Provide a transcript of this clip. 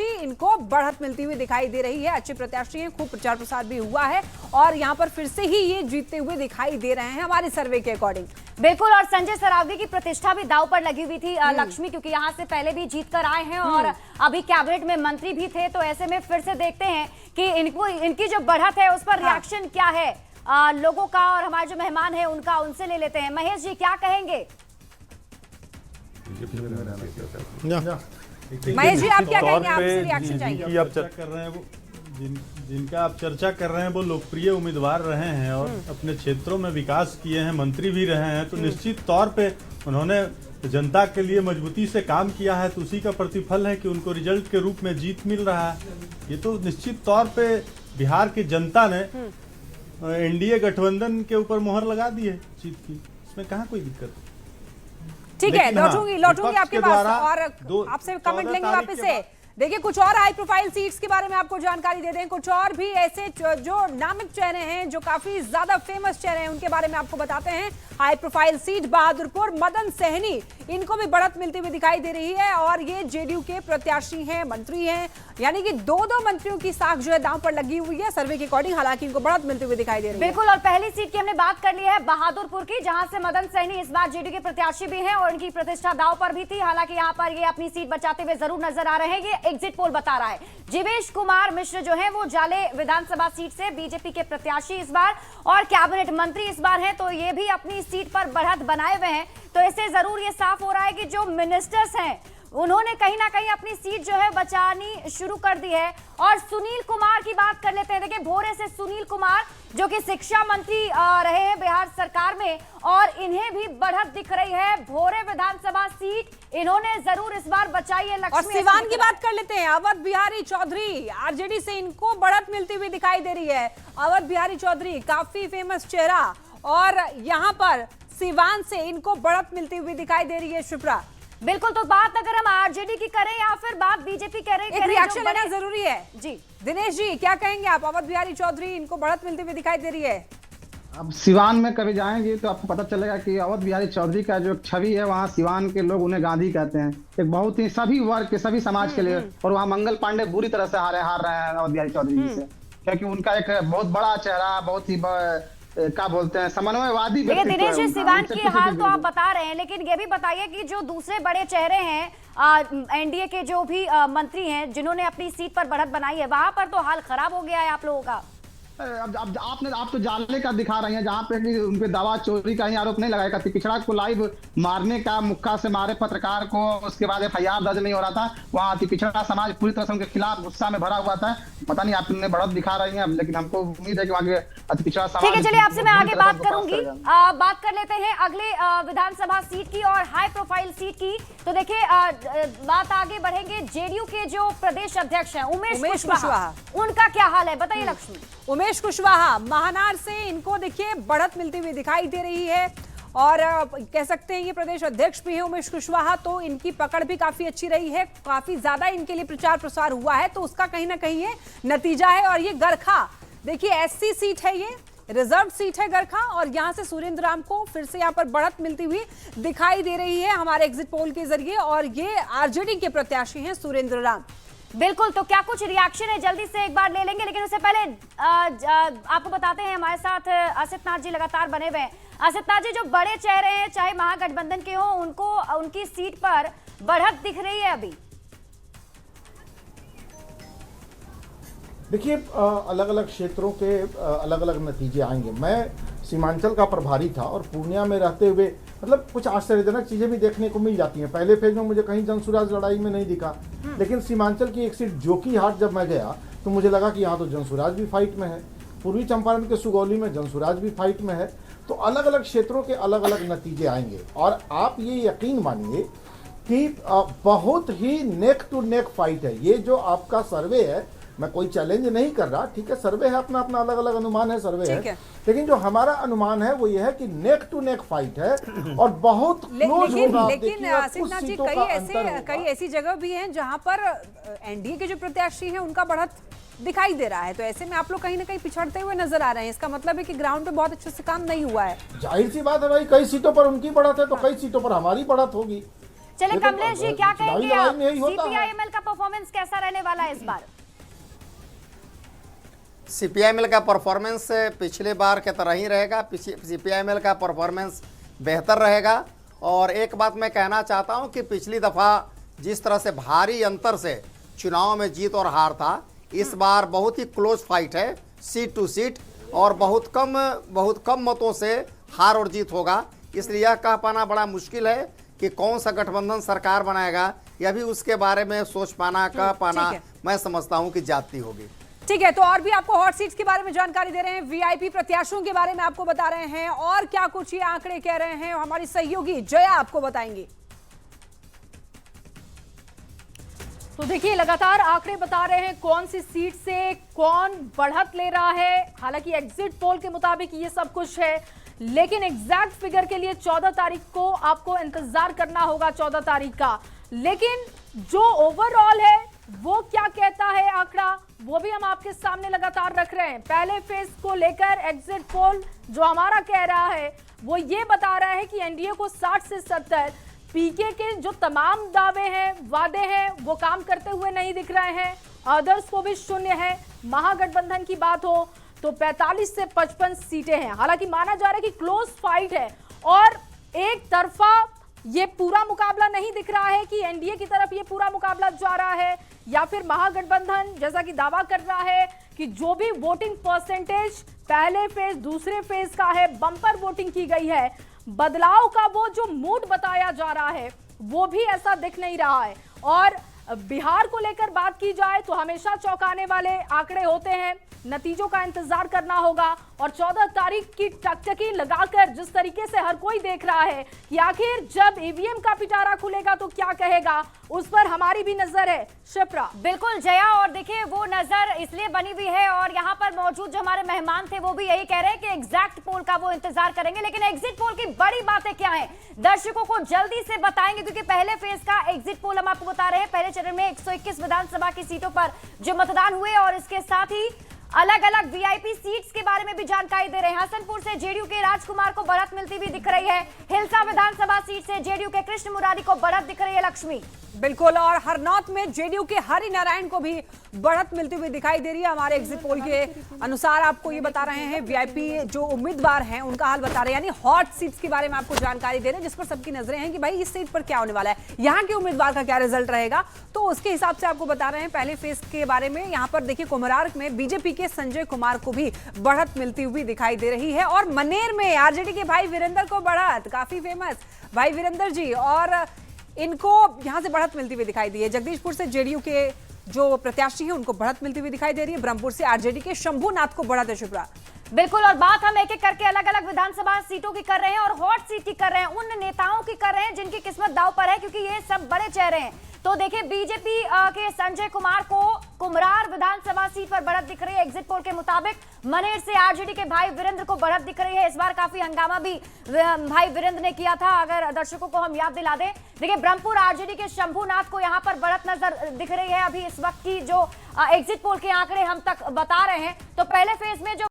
प्रत्याशी इनको बढ़त मिलती हुई दिखाई दे रही है। अच्छे प्रत्याशी हैं, खूब प्रचार प्रसार भी हुआ है और यहाँ पर फिर से ही ये जीतते हुए दिखाई दे रहे हैं हमारे सर्वे के अकॉर्डिंग। बिल्कुल, और संजय सरावगी की प्रतिष्ठा भी दांव पर लगी हुई थी लक्ष्मी, क्योंकि यहाँ से पहले भी जीत कर आए हैं और अभी कैबिनेट में मंत्री भी थे। तो ऐसे में फिर से देखते हैं कि इनकी जो बढ़त है उस पर रिएक्शन क्या है लोगों का, और हमारे जो मेहमान है उनका, उनसे ले लेते हैं। महेश जी, क्या कहेंगे? महेश जी, आप क्या कहेंगे? आपसे रिएक्शन चाहिए। आप चर्चा कर रहे हैं वो जिनका आप चर्चा कर रहे हैं वो लोकप्रिय उम्मीदवार रहे हैं और अपने क्षेत्रों में विकास किए हैं, मंत्री भी रहे हैं, तो निश्चित तौर पे उन्होंने जनता के लिए मजबूती से काम किया है, तो उसी का प्रतिफल है कि उनको रिजल्ट के रूप में जीत मिल रहा है। ये तो निश्चित तौर पे बिहार की जनता ने एनडीए गठबंधन के ऊपर मोहर लगा दी है जीत की, इसमें कहाँ कोई दिक्कत। ठीक है, लौटूंगी आपके पास और आपसे कमेंट लेंगे वापस से। देखिए, कुछ और हाई प्रोफाइल सीट्स के बारे में आपको जानकारी दे दें। कुछ और भी ऐसे जो नामित चेहरे हैं, जो काफी ज्यादा फेमस चेहरे हैं, उनके बारे में आपको बताते हैं। High profile seat Bahadurpur, Madan Sahani, इनको भी बढ़त मिलती हुई दिखाई दे रही है और ये जेडीयू के प्रत्याशी हैं, मंत्री हैं, यानी कि दो मंत्रियों की साख जो है दांव पर लगी हुई है सर्वे के अकॉर्डिंग। हालांकि इनको बढ़त मिलती हुई दिखाई दे रही है। बिल्कुल, और पहली सीट की हमने बात कर ली है बहादुरपुर की, जहां से मदन सहनी इस बार जेडीयू के प्रत्याशी भी हैं और इनकी प्रतिष्ठा दांव पर भी थी। हालांकि यहाँ पर ये अपनी सीट बचाते हुए जरूर नजर आ रहे हैं, ये एग्जिट पोल बता रहा है। जीवेश कुमार मिश्र जो है वो जाले विधानसभा सीट से बीजेपी के प्रत्याशी इस बार और कैबिनेट मंत्री इस बार हैं, तो ये भी अपनी सीट पर बढ़त बनाए हुए हैं। तो इससे जरूर ये साफ हो रहा है कि जो मिनिस्टर्स हैं उन्होंने कहीं ना कहीं अपनी सीट जो है बचानी शुरू कर दी है। और सुनील कुमार की बात कर लेते हैं। देखिए, भोरे से सुनील कुमार जो कि शिक्षा मंत्री रहे हैं बिहार सरकार में, और इन्हें भी बढ़त दिख रही है। भोरे विधानसभा सीट इन्होंने जरूर इस बार बचाई है। और सिवान की बात कर लेते हैं। अवध बिहारी चौधरी, आरजेडी से इनको बढ़त मिलती हुई दिखाई दे रही है। अवध बिहारी चौधरी काफी फेमस चेहरा और यहाँ पर सिवान से इनको बढ़त मिलती हुई दिखाई दे रही है। शिप्रा, बिल्कुल, तो बात अगर हम आरजेडी की करें या फिर बात बीजेपी करें, रिएक्शन लेना जरूरी है। जी दिनेश जी, क्या कहेंगे आप? अवध बिहारी चौधरी, इनको बढ़त मिलती हुई दिखाई दे रही है। अब सिवान में कभी जाएंगे तो आपको पता चलेगा कि अवध बिहारी चौधरी का जो छवि है, वहाँ सिवान के लोग उन्हें गांधी कहते हैं। एक बहुत ही सभी वर्ग के, सभी समाज के लिए। और वहाँ मंगल पांडे बुरी तरह से हार रहे हैं अवध बिहारी चौधरी जी से, क्योंकि उनका एक बहुत बड़ा चेहरा, बहुत ही क्या बोलते हैं, समन्वयवादी। देखिए दिनेश जी, सिवान की हाल तो आप बता रहे हैं, लेकिन ये भी बताइए कि जो दूसरे बड़े चेहरे हैं एनडीए के, जो भी मंत्री हैं जिन्होंने अपनी सीट पर बढ़त बनाई है, वहां पर तो हाल खराब हो गया है आप लोगों का। अब आप तो जाले का दिखा रही हैं, जहाँ पे उन पे दावा चोरी का ही आरोप नहीं लगाया। पिछड़ा को लाइव मारने का, मुक्का से मारे पत्रकार को, उसके बाद FIR दर्ज नहीं हो रहा था। वहाँ अति पिछड़ा समाज पूरी तरह से उनके खिलाफ गुस्सा में भरा हुआ था। पता नहीं आपने बढ़त दिखा रही हैं, लेकिन हमको उम्मीद है कि वहाँ के अति पिछड़ा समाज। ठीक है, चलिए आपसे मैं आगे बात करूंगी। बात कर लेते हैं अगले विधानसभा सीट की और हाई प्रोफाइल सीट की। तो देखिए, बात आगे बढ़ेंगे। जेडीयू के जो प्रदेश अध्यक्ष हैं उमेश कुशवाहा, उनका क्या हाल है, बताइए लक्ष्मी। उमेश कुशवाहा महानार से इनको देखिए बढ़त मिलती हुई दिखाई दे रही है और कह सकते हैं ये प्रदेश अध्यक्ष भी हैं उमेश कुशवाहा, तो इनकी पकड़ भी काफी अच्छी रही है। काफी ज्यादा इनके लिए प्रचार प्रसार हुआ है, तो उसका कहीं ना कहीं ये नतीजा है। और ये गरखा देखिए SC सीट है, ये रिजर्व सीट है गरखा, और यहाँ से सुरेंद्र राम को फिर से यहाँ पर बढ़त मिलती हुई दिखाई दे रही है हमारे एग्जिट पोल के जरिए, और ये आरजेडी के प्रत्याशी हैं सुरेंद्र राम। बिल्कुल, तो क्या कुछ रिएक्शन है जल्दी से एक बार ले लेंगे, लेकिन उससे पहले आपको बताते हैं हमारे साथ असित नाथ जी लगातार बने हुए हैं। असित नाथ जी, जो बड़े चेहरे हैं चाहे महागठबंधन के हो, उनको उनकी सीट पर बढ़त दिख रही है अभी। देखिए, अलग अलग क्षेत्रों के अलग अलग नतीजे आएंगे। मैं सीमांचल का प्रभारी था और पूर्णिया में रहते हुए मतलब कुछ आश्चर्यजनक चीज़ें भी देखने को मिल जाती हैं। पहले फेज में मुझे कहीं जनसुराज लड़ाई में नहीं दिखा, लेकिन सीमांचल की एक सीट जोकीहाट जब मैं गया तो मुझे लगा कि यहाँ तो जनसुराज भी फाइट में है। पूर्वी चंपारण के सुगौली में जनसुराज भी फाइट में है। तो अलग अलग क्षेत्रों के अलग अलग नतीजे आएंगे और आप ये यकीन मानिए कि बहुत ही नेक टू नेक फाइट है। ये जो आपका सर्वे है, मैं कोई चैलेंज नहीं कर रहा, ठीक है, सर्वे है, अपना अपना अलग अलग अनुमान है, सर्वे है, लेकिन जो हमारा अनुमान है वो ये है कि नेक टू नेक फाइट है और बहुत क्लोज होगा। लेकिन आसिफनाथ जी, कई ऐसी जगह भी हैं जहां पर एनडीए के जो प्रत्याशी हैं उनका बढ़त दिखाई दे रहा है, तो ऐसे में आप लोग कहीं ना कहीं पिछड़ते हुए नजर आ रहे हैं। इसका मतलब है कि ग्राउंड पे बहुत अच्छे से काम नहीं हुआ है। जाहिर सी बात है भाई, कई सीटों पर उनकी बढ़त है तो कई सीटों पर हमारी बढ़त होगी। चलिए देखो, कमलेश जी क्या चुनावी कहेंगे लड़ाई आप, में यही होता है। सीपीआईएमएल का परफॉर्मेंस कैसा रहने वाला है इस बार? सीपीआईएमएल का परफॉर्मेंस पिछले बार के तरह ही रहेगा। सीपीआईएमएल का परफॉर्मेंस बेहतर रहेगा। और एक बात मैं कहना चाहता हूं कि पिछली दफ़ा जिस तरह से भारी अंतर से चुनाव में जीत और हार था, इस बार बहुत ही क्लोज फाइट है, सीट टू सीट, और बहुत कम मतों से हार और जीत होगा। इसलिए यह कह पाना बड़ा मुश्किल है कि कौन सा गठबंधन सरकार बनाएगा, यह भी उसके बारे में सोच पाना, कह पाना ठीक है। मैं समझता हूं कि जाती होगी। ठीक है, तो और भी आपको हॉट सीट्स के बारे में जानकारी दे रहे हैं, वीआईपी प्रत्याशियों के बारे में आपको बता रहे हैं, और क्या कुछ ये आंकड़े कह रहे हैं हमारी सहयोगी जया आपको बताएंगी। तो देखिए लगातार आंकड़े बता रहे हैं कौन सी सीट से कौन बढ़त ले रहा है। हालांकि एग्जिट पोल के मुताबिक ये सब कुछ है, लेकिन एग्जैक्ट फिगर के लिए 14 तारीख को आपको इंतजार करना होगा, 14 तारीख का। लेकिन जो ओवरऑल है वो क्या कहता है आंकड़ा, वो भी हम आपके सामने लगातार रख रहे हैं। पहले फेज को लेकर एग्जिट पोल जो हमारा कह रहा है वो ये बता रहा है कि एनडीए को 60 से 70, पीके के जो तमाम दावे हैं, वादे हैं, वो काम करते हुए नहीं दिख रहे हैं। अदर्स को भी शून्य है। महागठबंधन की बात हो तो 45 से 55 सीटें हैं। हालांकि माना जा रहा है कि क्लोज फाइट है और एक तरफा ये पूरा मुकाबला नहीं दिख रहा है कि एनडीए की तरफ ये पूरा मुकाबला जा रहा है, या फिर महागठबंधन जैसा कि दावा कर रहा है कि जो भी वोटिंग परसेंटेज पहले फेज दूसरे फेज का है, बम्पर वोटिंग की गई है, बदलाव का वो जो मूड बताया जा रहा है वो भी ऐसा दिख नहीं रहा है। और बिहार को लेकर बात की जाए तो हमेशा चौंकाने वाले आंकड़े होते हैं, नतीजों का इंतजार करना होगा। और 14 तारीख की टकटकी लगाकर जिस तरीके से हर कोई देख रहा है कि आखिर जब ईवीएम का पिटारा खुलेगा तो क्या कहेगा, उस पर हमारी भी नजर है। शिप्रा। बिल्कुल जया, और देखिए वो नजर इसलिए बनी हुई है, और यहाँ पर मौजूद जो हमारे मेहमान थे वो भी यही कह रहे हैं कि एग्जैक्ट पोल का वो इंतजार करेंगे। लेकिन एग्जिट पोल की बड़ी बातें क्या है दर्शकों को जल्दी से बताएंगे, क्योंकि पहले फेज का एग्जिट पोल हम आपको बता रहे हैं। पहले चरण में 121 विधानसभा की सीटों पर जो मतदान हुए, और इसके साथ ही अलग अलग वीआईपी सीट्स के बारे में भी जानकारी दे रहे हैं। हसनपुर से जेडीयू के राजकुमार को बढ़त मिलती हुई दिख रही है। हिलसा विधानसभा सीट से जेडीयू के कृष्ण मुरारी को बढ़त दिख रही है। लक्ष्मी। बिल्कुल, और हरनौत में जेडीयू के हरि नारायण को भी बढ़त मिलती हुई दिखाई दे रही है। हमारे एग्जिट पोल के अनुसार आपको ये बता रहे हैं, वीआईपी जो उम्मीदवार हैं उनका हाल बता रहे हैं, यानी हॉट सीट्स के बारे में आपको जानकारी दे रहे हैं, जिस पर सबकी नजरें हैं कि भाई इस सीट पर क्या होने वाला है, यहाँ के उम्मीदवार का क्या रिजल्ट रहेगा। तो उसके हिसाब से आपको बता रहे हैं पहले फेज के बारे में। यहाँ पर देखिए कुम्हरार में बीजेपी के संजय कुमार को भी बढ़त मिलती हुई दिखाई दे रही है, और मनेर में आरजेडी के भाई वीरेंद्र को बढ़त, काफी फेमस भाई वीरेंद्र जी, और इनको यहां से बढ़त मिलती हुई दिखाई दी है। जगदीशपुर से जेडीयू के जो प्रत्याशी हैं उनको बढ़त मिलती हुई दिखाई दे रही है। ब्रह्मपुर से आरजेडी के शंभूनाथ को बढ़त है। शिप्रा। बिल्कुल, और बात हम एक एक करके अलग अलग विधानसभा सीटों की कर रहे हैं और हॉट सीट की कर रहे हैं, उन नेताओं की कर रहे हैं जिनकी किस्मत दांव पर है, क्योंकि ये सब बड़े चेहरे हैं। तो देखिए बीजेपी के संजय कुमार को कुम्हरार विधानसभा सीट पर बढ़त दिख रही है एग्जिट पोल के मुताबिक। मनेर से आरजेडी के भाई वीरेंद्र को बढ़त दिख रही है। इस बार काफी हंगामा भी भाई वीरेंद्र ने किया था, अगर दर्शकों को हम याद दिला दें। देखिए ब्रह्मपुर आरजेडी के शंभूनाथ को यहाँ पर बढ़त नजर दिख रही है। अभी इस वक्त की जो एग्जिट पोल के आंकड़े हम तक बता रहे हैं, तो पहले फेज में जो